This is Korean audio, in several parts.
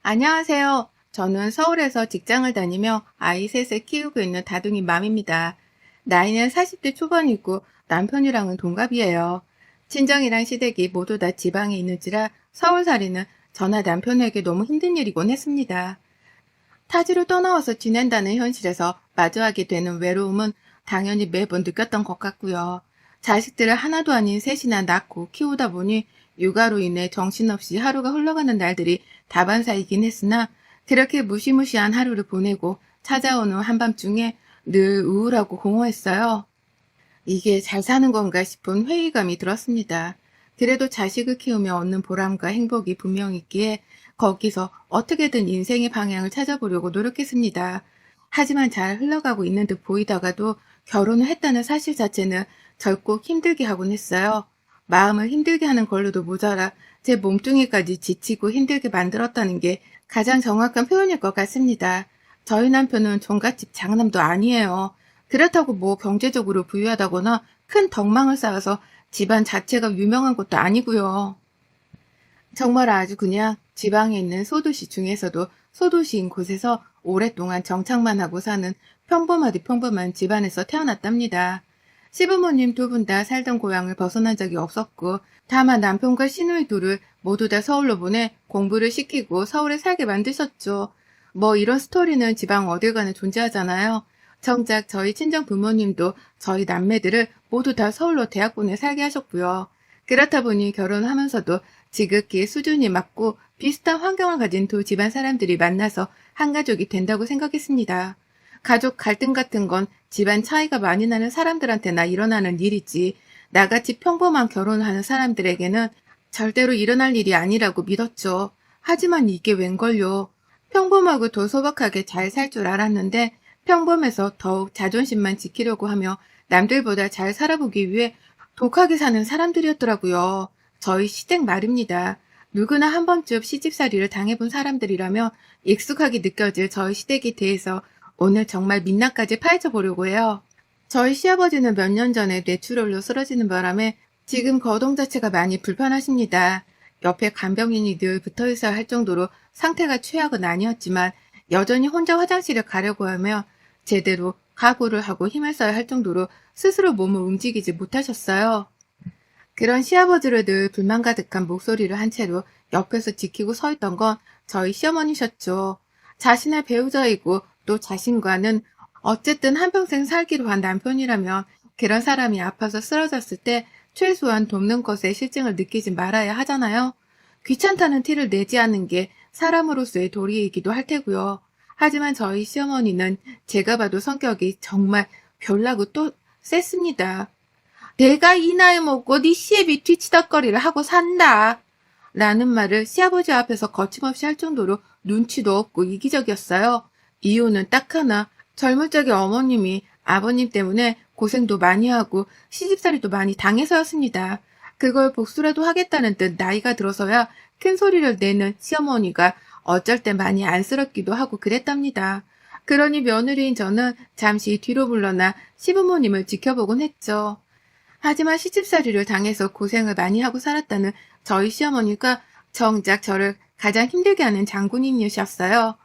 안녕하세요. 저는 서울에서 직장을 다니며 아이 셋을 키우고 있는 다둥이 맘입니다. 나이는 40대 초반이고 남편이랑은 동갑이에요. 친정이랑 시댁이 모두 다 지방에 있는지라 서울살이는 저나 남편에게 너무 힘든 일이곤 했습니다. 타지로 떠나와서 지낸다는 현실에서 마주하게 되는 외로움은 당연히 매번 느꼈던 것 같고요. 자식들을 하나도 아닌 셋이나 낳고 키우다 보니 육아로 인해 정신없이 하루가 흘러가는 날들이 다반사이긴 했으나 그렇게 무시무시한 하루를 보내고 찾아오는 한밤중에 늘 우울하고 공허했어요. 이게 잘 사는 건가 싶은 회의감이 들었습니다. 그래도 자식을 키우며 얻는 보람과 행복이 분명히 있기에 거기서 어떻게든 인생의 방향을 찾아보려고 노력했습니다. 하지만 잘 흘러가고 있는 듯 보이다가도 결혼을 했다는 사실 자체는 결국 힘들게 하곤 했어요. 마음을 힘들게 하는 걸로도 모자라 제 몸뚱이까지 지치고 힘들게 만들었다는 게 가장 정확한 표현일 것 같습니다. 저희 남편은 종갓집 장남도 아니에요. 그렇다고 뭐 경제적으로 부유하다거나 큰 덕망을 쌓아서 집안 자체가 유명한 것도 아니고요. 정말 아주 그냥 지방에 있는 소도시 중에서도 소도시인 곳에서 오랫동안 정착만 하고 사는 평범하디 평범한 집안에서 태어났답니다. 시부모님 두 분 다 살던 고향을 벗어난 적이 없었고 다만 남편과 시누이 둘을 모두 다 서울로 보내 공부를 시키고 서울에 살게 만드셨죠. 뭐 이런 스토리는 지방 어딜 가나 존재하잖아요. 정작 저희 친정 부모님도 저희 남매들을 모두 다 서울로 대학군에 살게 하셨고요. 그렇다 보니 결혼하면서도 지극히 수준이 맞고 비슷한 환경을 가진 두 집안 사람들이 만나서 한 가족이 된다고 생각했습니다. 가족 갈등 같은 건 집안 차이가 많이 나는 사람들한테나 일어나는 일이지 나같이 평범한 결혼을 하는 사람들에게는 절대로 일어날 일이 아니라고 믿었죠. 하지만 이게 웬걸요. 평범하고 더 소박하게 잘 살 줄 알았는데 평범해서 더욱 자존심만 지키려고 하며 남들보다 잘 살아보기 위해 독하게 사는 사람들이었더라고요. 저희 시댁 말입니다. 누구나 한 번쯤 시집살이를 당해본 사람들이라면 익숙하게 느껴질 저희 시댁에 대해서 오늘 정말 민낯까지 파헤쳐 보려고 해요. 저희 시아버지는 몇 년 전에 뇌출혈로 쓰러지는 바람에 지금 거동 자체가 많이 불편하십니다. 옆에 간병인이 늘 붙어 있어야 할 정도로 상태가 최악은 아니었지만 여전히 혼자 화장실을 가려고 하며 제대로 각오를 하고 힘을 써야 할 정도로 스스로 몸을 움직이지 못하셨어요. 그런 시아버지를 늘 불만 가득한 목소리를 한 채로 옆에서 지키고 서 있던 건 저희 시어머니셨죠. 자신의 배우자이고 또 자신과는 어쨌든 한평생 살기로 한 남편이라면 그런 사람이 아파서 쓰러졌을 때 최소한 돕는 것에 실증을 느끼지 말아야 하잖아요. 귀찮다는 티를 내지 않는 게 사람으로서의 도리이기도 할 테고요. 하지만 저희 시어머니는 제가 봐도 성격이 정말 별나고 또 셌습니다. 내가 이 나이 먹고 네 시애비 뒤치덕거리를 하고 산다. 라는 말을 시아버지 앞에서 거침없이 할 정도로 눈치도 없고 이기적이었어요. 이유는 딱 하나. 젊을 적에 어머님이 아버님 때문에 고생도 많이 하고 시집살이도 많이 당해서였습니다. 그걸 복수라도 하겠다는 듯 나이가 들어서야 큰 소리를 내는 시어머니가 어쩔 때 많이 안쓰럽기도 하고 그랬답니다. 그러니 며느리인 저는 잠시 뒤로 물러나 시부모님을 지켜보곤 했죠. 하지만 시집살이를 당해서 고생을 많이 하고 살았다는 저희 시어머니가 정작 저를 가장 힘들게 하는 장군님이셨어요.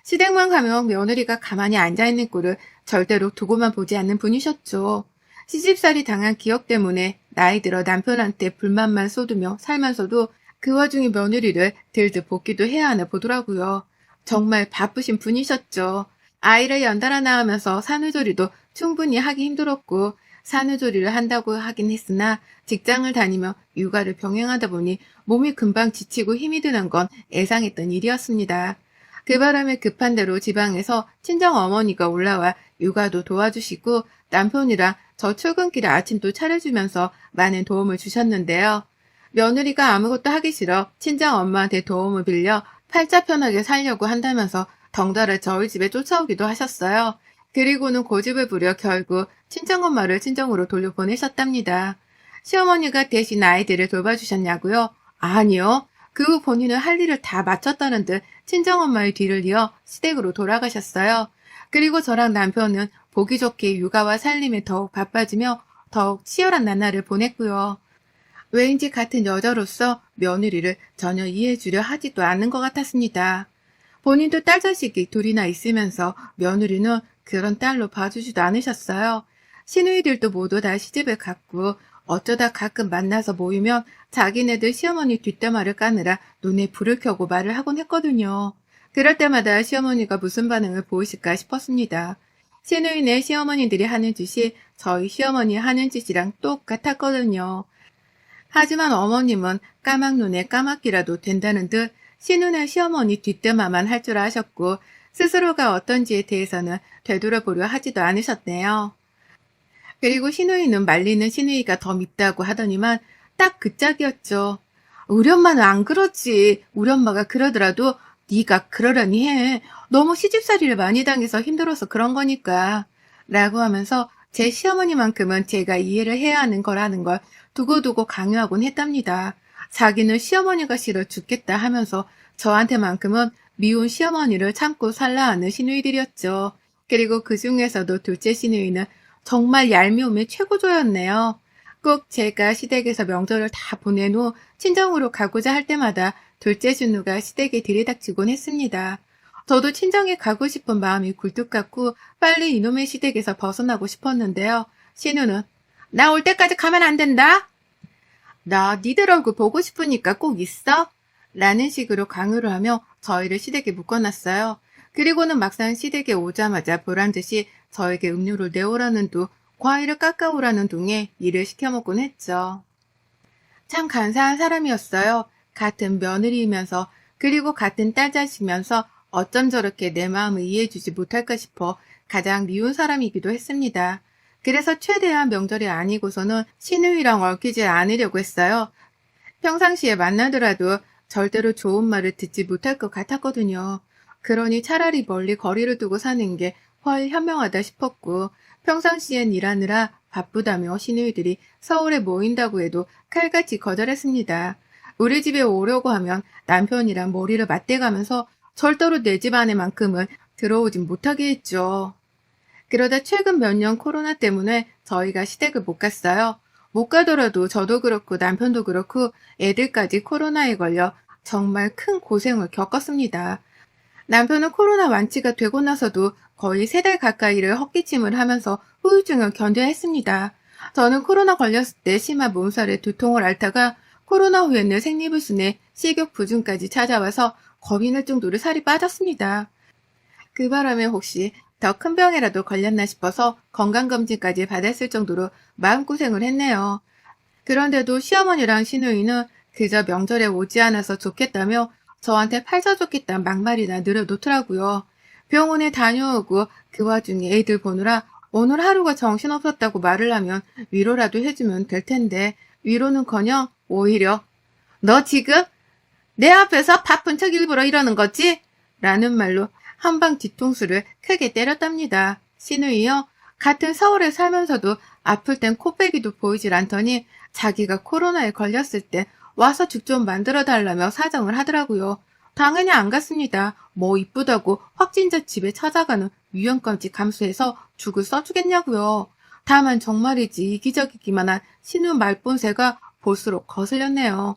시댁만 가면 며느리가 가만히 앉아있는 꼴을 절대로 두고만 보지 않는 분이셨죠. 시집살이 당한 기억 때문에 나이 들어 남편한테 불만만 쏟으며 살면서도 그 와중에 며느리를 들들 볶기도 해야 하나 보더라고요. 정말 바쁘신 분이셨죠. 아이를 연달아 낳으면서 산후조리도 충분히 하기 힘들었고 산후조리를 한다고 하긴 했으나 직장을 다니며 육아를 병행하다 보니 몸이 금방 지치고 힘이 드는 건 예상했던 일이었습니다. 그 바람에 급한 대로 지방에서 친정 어머니가 올라와 육아도 도와주시고 남편이랑 저 출근길에 아침도 차려주면서 많은 도움을 주셨는데요. 며느리가 아무것도 하기 싫어 친정 엄마한테 도움을 빌려 팔자 편하게 살려고 한다면서 덩달아 저희 집에 쫓아오기도 하셨어요. 그리고는 고집을 부려 결국 친정엄마를 친정으로 돌려보내셨답니다. 시어머니가 대신 아이들을 돌봐주셨냐고요? 아니요. 그 후 본인은 할 일을 다 마쳤다는 듯 친정엄마의 뒤를 이어 시댁으로 돌아가셨어요. 그리고 저랑 남편은 보기 좋게 육아와 살림에 더욱 바빠지며 더욱 치열한 나날을 보냈고요. 왜인지 같은 여자로서 며느리를 전혀 이해해주려 하지도 않는 것 같았습니다. 본인도 딸 자식이 둘이나 있으면서 며느리는 그런 딸로 봐주지도 않으셨어요. 시누이들도 모두 다 시집을 갔고 어쩌다 가끔 만나서 모이면 자기네들 시어머니 뒷담화를 까느라 눈에 불을 켜고 말을 하곤 했거든요. 그럴 때마다 시어머니가 무슨 반응을 보이실까 싶었습니다. 시누이네 시어머니들이 하는 짓이 저희 시어머니 하는 짓이랑 똑같았거든요. 하지만 어머님은 까막 눈에 까맣기라도 된다는 듯 시누나 시어머니 뒷담화만 할 줄 아셨고 스스로가 어떤지에 대해서는 되돌아보려 하지도 않으셨네요. 그리고 시누이는 말리는 시누이가 더 밉다고 하더니만 딱 그 짝이었죠. 우리 엄마는 안 그렇지. 우리 엄마가 그러더라도 네가 그러려니 해. 너무 시집살이를 많이 당해서 힘들어서 그런 거니까. 라고 하면서 제 시어머니만큼은 제가 이해를 해야 하는 거라는 걸 두고두고 강요하곤 했답니다. 자기는 시어머니가 싫어 죽겠다 하면서 저한테만큼은 미운 시어머니를 참고 살라 하는 시누이들이었죠. 그리고 그 중에서도 둘째 시누이는 정말 얄미움의 최고조였네요. 꼭 제가 시댁에서 명절을 다 보낸 후 친정으로 가고자 할 때마다 둘째 시누가 시댁에 들이닥치곤 했습니다. 저도 친정에 가고 싶은 마음이 굴뚝 같고 빨리 이놈의 시댁에서 벗어나고 싶었는데요. 시누는 나 올 때까지 가면 안 된다. 나 니들 얼굴 보고 싶으니까 꼭 있어. 라는 식으로 강요를 하며 저희를 시댁에 묶어놨어요. 그리고는 막상 시댁에 오자마자 보란듯이 저에게 음료를 내오라는 둥, 과일을 깎아오라는 둥에 일을 시켜먹곤 했죠. 참 간사한 사람이었어요. 같은 며느리이면서 그리고 같은 딸 자식이면서 어쩜 저렇게 내 마음을 이해해주지 못할까 싶어 가장 미운 사람이기도 했습니다. 그래서 최대한 명절이 아니고서는 시누이랑 얽히지 않으려고 했어요. 평상시에 만나더라도 절대로 좋은 말을 듣지 못할 것 같았거든요. 그러니 차라리 멀리 거리를 두고 사는 게 훨 현명하다 싶었고 평상시엔 일하느라 바쁘다며 시누이들이 서울에 모인다고 해도 칼같이 거절했습니다. 우리 집에 오려고 하면 남편이랑 머리를 맞대가면서 절대로 내 집 안에만큼은 들어오진 못하게 했죠. 그러다 최근 몇 년 코로나 때문에 저희가 시댁을 못 갔어요. 못 가더라도 저도 그렇고 남편도 그렇고 애들까지 코로나에 걸려 정말 큰 고생을 겪었습니다. 남편은 코로나 완치가 되고 나서도 거의 3달 가까이를 헛기침을 하면서 후유증을 견뎌야 했습니다. 저는 코로나 걸렸을 때 심한 몸살에 두통을 앓다가 코로나 후에는 생리불순에 식욕부진까지 찾아와서 겁이 날 정도로 살이 빠졌습니다. 그 바람에 혹시 더 큰 병이라도 걸렸나 싶어서 건강검진까지 받았을 정도로 마음고생을 했네요. 그런데도 시어머니랑 시누이는 그저 명절에 오지 않아서 좋겠다며 저한테 팔자좋겠다는 막말이나 늘어놓더라고요. 병원에 다녀오고 그 와중에 애들 보느라 오늘 하루가 정신없었다고 말을 하면 위로라도 해주면 될 텐데 위로는커녕 오히려 너 지금 내 앞에서 바쁜 척 일부러 이러는 거지? 라는 말로 한방 뒤통수를 크게 때렸답니다. 시누이요? 같은 서울에 살면서도 아플 땐 코빼기도 보이질 않더니 자기가 코로나에 걸렸을 때 와서 죽 좀 만들어 달라며 사정을 하더라고요. 당연히 안 갔습니다. 뭐 이쁘다고 확진자 집에 찾아가는 위험까지 감수해서 죽을 써주겠냐고요. 다만 정말이지 이기적이기만 한 신우 말본새가 볼수록 거슬렸네요.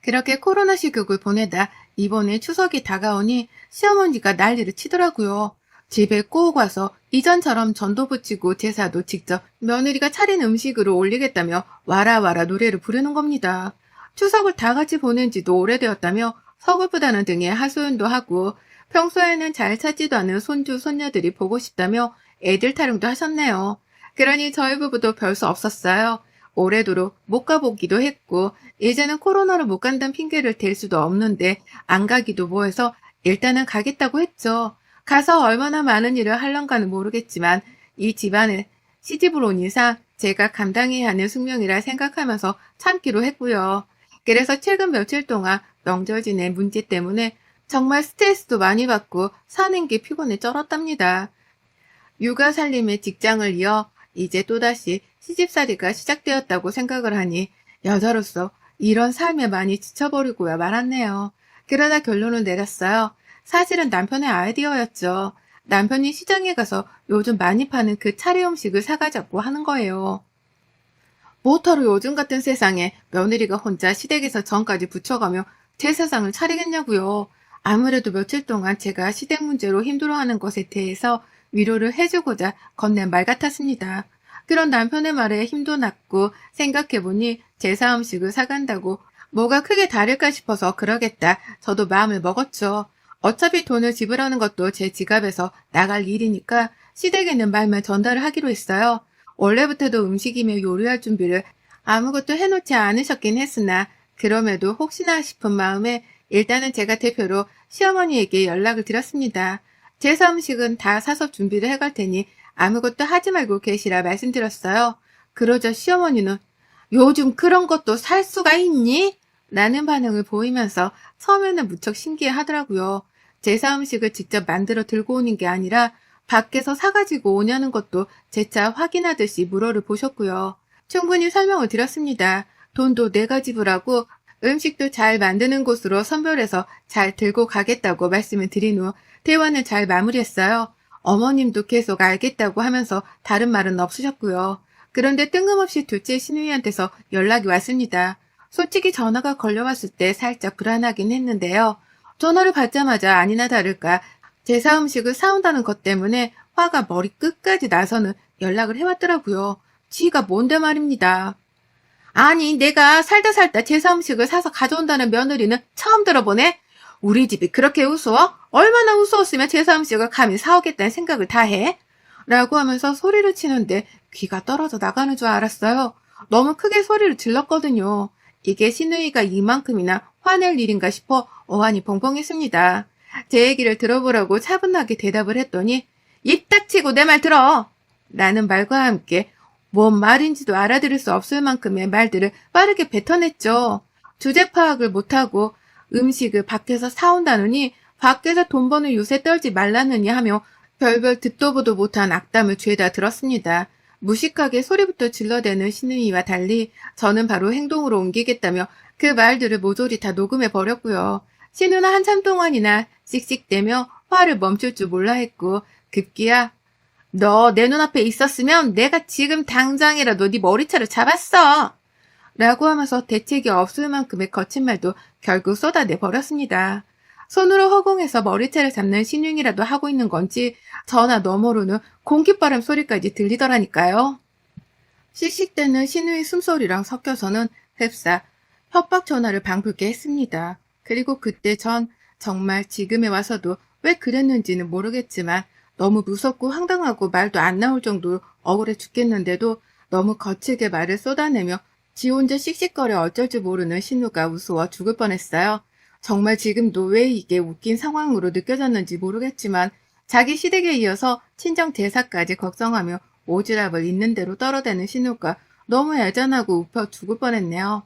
그렇게 코로나 시국을 보내다 이번에 추석이 다가오니 시어머니가 난리를 치더라고요. 집에 꼭 와서 이전처럼 전도 붙이고 제사도 직접 며느리가 차린 음식으로 올리겠다며 와라 노래를 부르는 겁니다. 추석을 다 같이 보낸 지도 오래되었다며 서글프다는 등의 하소연도 하고 평소에는 잘 찾지도 않은 손주 손녀들이 보고 싶다며 애들 타령도 하셨네요. 그러니 저희 부부도 별 수 없었어요. 올해도록 못 가보기도 했고 이제는 코로나로 못 간다는 핑계를 댈 수도 없는데 안 가기도 뭐해서 일단은 가겠다고 했죠. 가서 얼마나 많은 일을 할런가는 모르겠지만 이 집안을 시집을 온 이상 제가 감당해야 하는 숙명이라 생각하면서 참기로 했고요. 그래서 최근 며칠 동안 명절 지낸 문제 때문에 정말 스트레스도 많이 받고 사는 게 피곤해 쩔었답니다. 육아 살림에 직장을 이어 이제 또다시 시집살이가 시작되었다고 생각을 하니 여자로서 이런 삶에 많이 지쳐버리고야 말았네요. 그러다 결론을 내렸어요. 사실은 남편의 아이디어였죠. 남편이 시장에 가서 요즘 많이 파는 그 차례 음식을 사가자고 하는 거예요. 뭐하러 요즘 같은 세상에 며느리가 혼자 시댁에서 전까지 붙여가며 제 세상을 차리겠냐고요. 아무래도 며칠 동안 제가 시댁 문제로 힘들어하는 것에 대해서 위로를 해주고자 건넨 말 같았습니다. 그런 남편의 말에 힘도 났고 생각해보니 제사 음식을 사간다고 뭐가 크게 다를까 싶어서 그러겠다. 저도 마음을 먹었죠. 어차피 돈을 지불하는 것도 제 지갑에서 나갈 일이니까 시댁에는 말만 전달을 하기로 했어요. 원래부터도 음식이며 요리할 준비를 아무것도 해놓지 않으셨긴 했으나 그럼에도 혹시나 싶은 마음에 일단은 제가 대표로 시어머니에게 연락을 드렸습니다. 제사 음식은 다 사서 준비를 해갈 테니 아무것도 하지 말고 계시라 말씀드렸어요. 그러자 시어머니는 요즘 그런 것도 살 수가 있니? 라는 반응을 보이면서 처음에는 무척 신기해 하더라고요. 제사 음식을 직접 만들어 들고 오는 게 아니라 밖에서 사가지고 오냐는 것도 재차 확인하듯이 물어를 보셨고요. 충분히 설명을 드렸습니다. 돈도 내가 지불하고 음식도 잘 만드는 곳으로 선별해서 잘 들고 가겠다고 말씀을 드린 후 대화는 잘 마무리했어요. 어머님도 계속 알겠다고 하면서 다른 말은 없으셨고요. 그런데 뜬금없이 둘째 시누이한테서 연락이 왔습니다. 솔직히 전화가 걸려왔을 때 살짝 불안하긴 했는데요. 전화를 받자마자 아니나 다를까 제사 음식을 사온다는 것 때문에 화가 머리 끝까지 나서는 연락을 해왔더라고요. 지가 뭔데 말입니다. 아니, 내가 살다 제사 음식을 사서 가져온다는 며느리는 처음 들어보네? 우리 집이 그렇게 우스워? 얼마나 우스웠으면 제사 음식을 감히 사오겠다는 생각을 다 해? 라고 하면서 소리를 치는데 귀가 떨어져 나가는 줄 알았어요. 너무 크게 소리를 질렀거든요. 이게 시누이가 이만큼이나 화낼 일인가 싶어 어안이 벙벙했습니다. 제 얘기를 들어보라고 차분하게 대답을 했더니 입 닥치고 내 말 들어! 라는 말과 함께 뭔 말인지도 알아들을 수 없을 만큼의 말들을 빠르게 뱉어냈죠. 주제 파악을 못하고 음식을 밖에서 사온다느니 밖에서 돈 버는 요새 떨지 말라느니 하며 별별 듣도 보도 못한 악담을 죄다 들었습니다. 무식하게 소리부터 질러대는 시누이와 달리 저는 바로 행동으로 옮기겠다며 그 말들을 모조리 다 녹음해 버렸고요. 시누는 한참 동안이나 씩씩대며 화를 멈출 줄 몰라 했고 급기야 너 내 눈앞에 있었으면 내가 지금 당장이라도 네 머리채를 잡았어! 라고 하면서 대책이 없을 만큼의 거친 말도 결국 쏟아내 버렸습니다. 손으로 허공에서 머리채를 잡는 신용이라도 하고 있는 건지 전화 너머로는 공깃바람 소리까지 들리더라니까요. 씩씩대는 신우의 숨소리랑 섞여서는 햅사 협박 전화를 방불케 했습니다. 그리고 그때 전 정말 지금에 와서도 왜 그랬는지는 모르겠지만 너무 무섭고 황당하고 말도 안 나올 정도로 억울해 죽겠는데도 너무 거칠게 말을 쏟아내며 지 혼자 씩씩거려 어쩔 줄 모르는 신우가 우스워 죽을 뻔했어요. 정말 지금도 왜 이게 웃긴 상황으로 느껴졌는지 모르겠지만 자기 시댁에 이어서 친정 제사까지 걱정하며 오지랖을 있는 대로 떨어대는 신우가 너무 애잔하고 우겨 죽을 뻔했네요.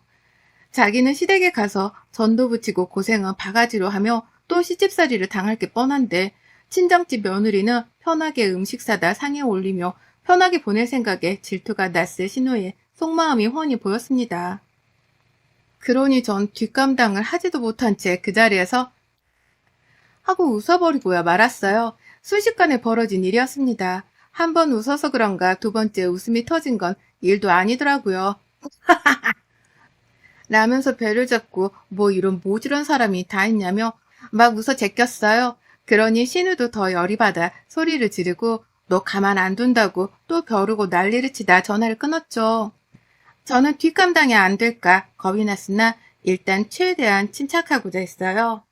자기는 시댁에 가서 전도 붙이고 고생한 바가지로 하며 또 시집살이를 당할 게 뻔한데 친정집 며느리는 편하게 음식 사다 상에 올리며 편하게 보낼 생각에 질투가 났을 신우의 속마음이 훤히 보였습니다. 그러니 전 뒷감당을 하지도 못한 채 그 자리에서 하고 웃어버리고야 말았어요. 순식간에 벌어진 일이었습니다. 한 번 웃어서 그런가 두 번째 웃음이 터진 건 일도 아니더라고요. 라면서 배를 잡고 뭐 이런 모질한 사람이 다 있냐며 막 웃어 제꼈어요. 그러니 신우도 더 열이 받아 소리를 지르고 너 가만 안 둔다고 또 벼르고 난리를 치다 전화를 끊었죠. 저는 뒷감당이 안 될까 겁이 났으나 일단 최대한 침착하고자 했어요.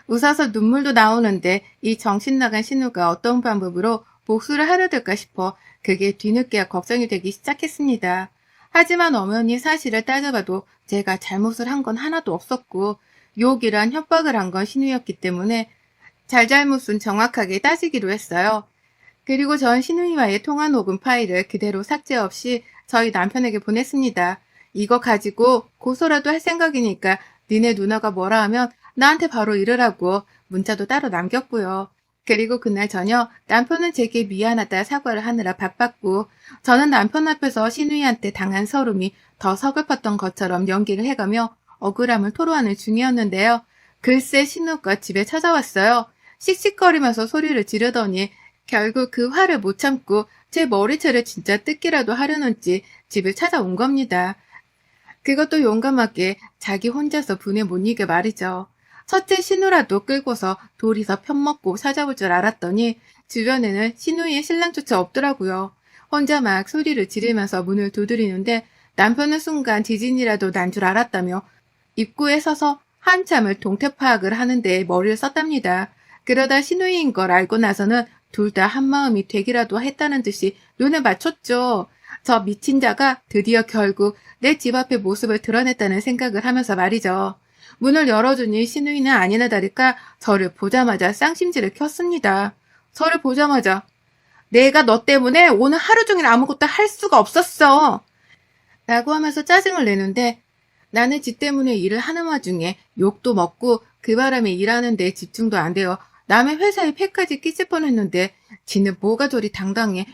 웃어서 눈물도 나오는데 이 정신나간 신우가 어떤 방법으로 복수를 하려들까 싶어 그게 뒤늦게야 걱정이 되기 시작했습니다. 하지만 엄연히 사실을 따져봐도 제가 잘못을 한 건 하나도 없었고 욕이란 협박을 한 건 신우였기 때문에 잘잘못은 정확하게 따지기로 했어요. 그리고 전 신우이와의 통화 녹음 파일을 그대로 삭제 없이 저희 남편에게 보냈습니다. 이거 가지고 고소라도 할 생각이니까 니네 누나가 뭐라 하면 나한테 바로 이르라고 문자도 따로 남겼고요. 그리고 그날 저녁 남편은 제게 미안하다 사과를 하느라 바빴고 저는 남편 앞에서 신우이한테 당한 서름이 더 서글펐던 것처럼 연기를 해가며 억울함을 토로하는 중이었는데요. 글쎄 신우가 집에 찾아왔어요. 씩씩거리면서 소리를 지르더니 결국 그 화를 못 참고 제 머리채를 진짜 뜯기라도 하려는지 집을 찾아온 겁니다. 그것도 용감하게 자기 혼자서 분에 못 이겨 말이죠. 첫째 신우라도 끌고서 둘이서 편먹고 찾아볼 줄 알았더니 주변에는 신우이의 신랑조차 없더라고요. 혼자 막 소리를 지르면서 문을 두드리는데 남편은 순간 지진이라도 난 줄 알았다며 입구에 서서 한참을 동태 파악을 하는데 머리를 썼답니다. 그러다 신우이인 걸 알고 나서는 둘 다 한마음이 되기라도 했다는 듯이 눈을 맞췄죠. 저 미친 자가 드디어 결국 내 집 앞의 모습을 드러냈다는 생각을 하면서 말이죠. 문을 열어주니 신우이는 아니나 다를까 저를 보자마자 쌍심지를 켰습니다. 저를 보자마자 내가 너 때문에 오늘 하루 종일 아무것도 할 수가 없었어. 라고 하면서 짜증을 내는데 나는 지 때문에 일을 하는 와중에 욕도 먹고 그 바람에 일하는데 집중도 안 돼요. 남의 회사에 패까지 끼칠 뻔했는데 지는 뭐가 저리 당당해.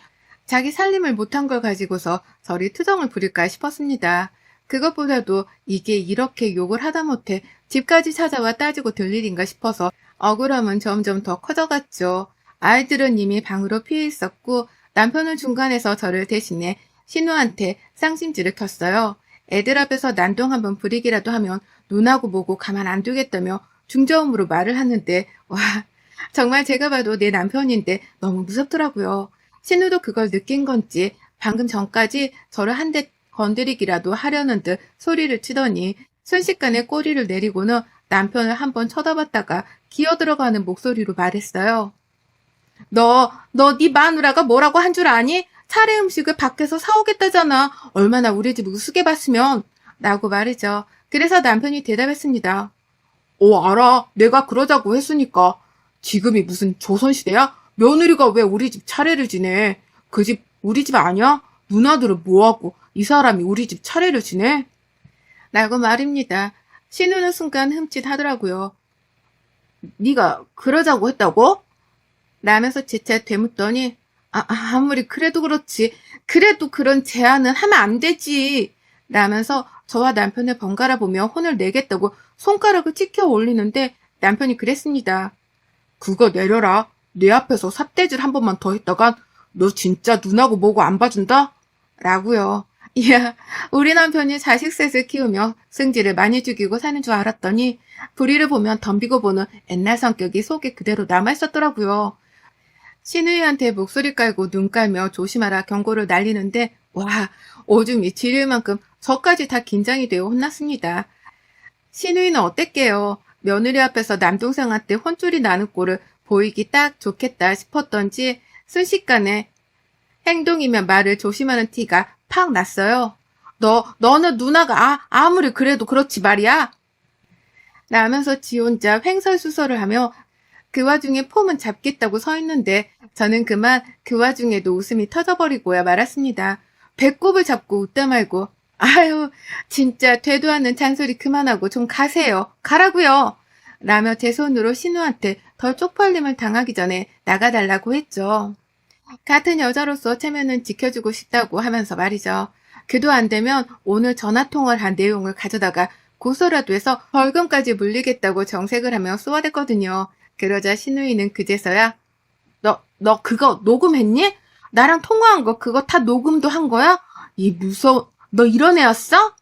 자기 살림을 못한 걸 가지고서 저리 투정을 부릴까 싶었습니다. 그것보다도 이게 이렇게 욕을 하다못해 집까지 찾아와 따지고 들 일인가 싶어서 억울함은 점점 더 커져갔죠. 아이들은 이미 방으로 피해 있었고 남편은 중간에서 저를 대신해 신우한테 쌍심지를 켰어요. 애들 앞에서 난동 한번 부리기라도 하면 눈하고 보고 가만 안 두겠다며 중저음으로 말을 하는데 와 정말 제가 봐도 내 남편인데 너무 무섭더라고요. 신우도 그걸 느낀 건지 방금 전까지 저를 한 대 건드리기라도 하려는 듯 소리를 치더니 순식간에 꼬리를 내리고는 남편을 한번 쳐다봤다가 기어들어가는 목소리로 말했어요. 네 마누라가 뭐라고 한 줄 아니? 차례 음식을 밖에서 사오겠다잖아. 얼마나 우리 집 우습게 봤으면. 라고 말이죠. 그래서 남편이 대답했습니다. 알아. 내가 그러자고 했으니까. 지금이 무슨 조선시대야? 며느리가 왜 우리 집 차례를 지내? 그 집 우리 집 아니야? 누나들은 뭐하고 이 사람이 우리 집 차례를 지내? 라고 말입니다. 신우는 순간 흠칫하더라고요. 네가 그러자고 했다고? 라면서 재차 되묻더니 아무리 그래도 그렇지. 그래도 그런 제안은 하면 안 되지. 라면서 저와 남편을 번갈아 보며 혼을 내겠다고 손가락을 찍혀 올리는데 남편이 그랬습니다. 그거 내려라. 내 앞에서 삿대질 한 번만 더 했다간 너 진짜 눈하고 뭐고 안 봐준다? 라고요. 이야, 우리 남편이 자식 셋을 키우며 승질을 많이 죽이고 사는 줄 알았더니 불의를 보면 덤비고 보는 옛날 성격이 속에 그대로 남아있었더라고요. 신우이한테 목소리 깔고 눈 깔며 조심하라 경고를 날리는데 와, 오줌이 지릴 만큼 저까지 다 긴장이 되어 혼났습니다. 신우이는 어땠게요? 며느리 앞에서 남동생한테 혼쭐이 나는 꼴을 보이기 딱 좋겠다 싶었던지 순식간에 행동이면 말을 조심하는 티가 팍 났어요. 너는 누나가 아무리 그래도 그렇지 말이야. 라면서 지 혼자 횡설수설을 하며 그 와중에 폼은 잡겠다고 서 있는데 저는 그만 그 와중에도 웃음이 터져버리고야 말았습니다. 배꼽을 잡고 웃다 말고 아유 진짜 되도 않는 잔소리 그만하고 좀 가세요. 가라고요. 라며 제 손으로 신우한테 더 쪽팔림을 당하기 전에 나가달라고 했죠. 같은 여자로서 체면은 지켜주고 싶다고 하면서 말이죠. 그도 안 되면 오늘 전화통화를 한 내용을 가져다가 고소라도 해서 벌금까지 물리겠다고 정색을 하며 쏘아댔거든요. 그러자 신우이는 그제서야 너 그거 녹음했니? 나랑 통화한 거 그거 다 녹음도 한 거야? 너 이런 애였어?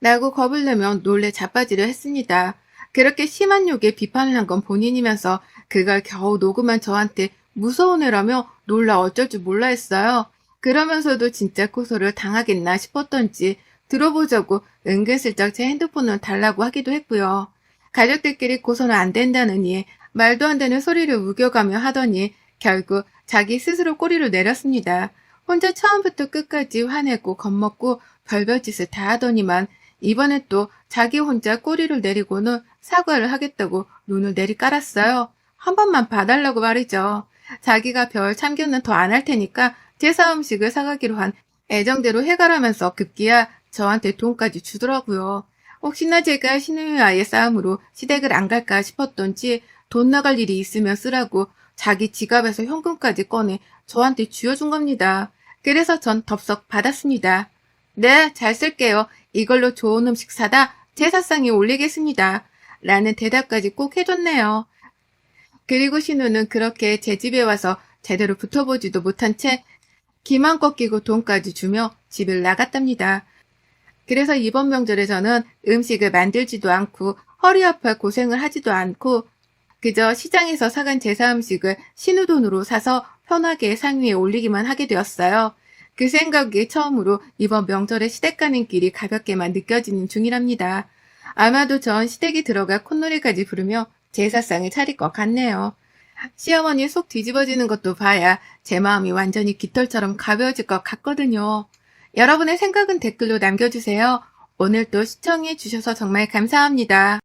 라고 겁을 내며 놀래 자빠지려 했습니다. 그렇게 심한 욕에 비판을 한 건 본인이면서 그걸 겨우 녹음한 저한테 무서운 애라며 놀라 어쩔 줄 몰라 했어요. 그러면서도 진짜 고소를 당하겠나 싶었던지 들어보자고 은근슬쩍 제 핸드폰을 달라고 하기도 했고요. 가족들끼리 고소는 안 된다느니 말도 안 되는 소리를 우겨가며 하더니 결국 자기 스스로 꼬리를 내렸습니다. 혼자 처음부터 끝까지 화내고 겁먹고 별별 짓을 다 하더니만 이번에 또 자기 혼자 꼬리를 내리고는 사과를 하겠다고 눈을 내리깔았어요. 한 번만 봐달라고 말이죠. 자기가 별 참견은 더 안 할 테니까 제사 음식을 사가기로 한 애정대로 해가라면서 급기야 저한테 돈까지 주더라고요. 혹시나 제가 신우이와의 싸움으로 시댁을 안 갈까 싶었던지 돈 나갈 일이 있으면 쓰라고 자기 지갑에서 현금까지 꺼내 저한테 쥐어준 겁니다. 그래서 전 덥석 받았습니다. 네, 잘 쓸게요. 이걸로 좋은 음식 사다 제사상에 올리겠습니다. 라는 대답까지 꼭 해줬네요. 그리고 신우는 그렇게 제 집에 와서 제대로 붙어보지도 못한 채 기만 꺾이고 돈까지 주며 집을 나갔답니다. 그래서 이번 명절에 저는 음식을 만들지도 않고 허리 아파 고생을 하지도 않고 그저 시장에서 사간 제사 음식을 신우돈으로 사서 편하게 상위에 올리기만 하게 되었어요. 그 생각이 처음으로 이번 명절에 시댁 가는 길이 가볍게만 느껴지는 중이랍니다. 아마도 전 시댁이 들어가 콧노래까지 부르며 제사상을 차릴 것 같네요. 시어머니 속 뒤집어지는 것도 봐야 제 마음이 완전히 깃털처럼 가벼워질 것 같거든요. 여러분의 생각은 댓글로 남겨주세요. 오늘도 시청해 주셔서 정말 감사합니다.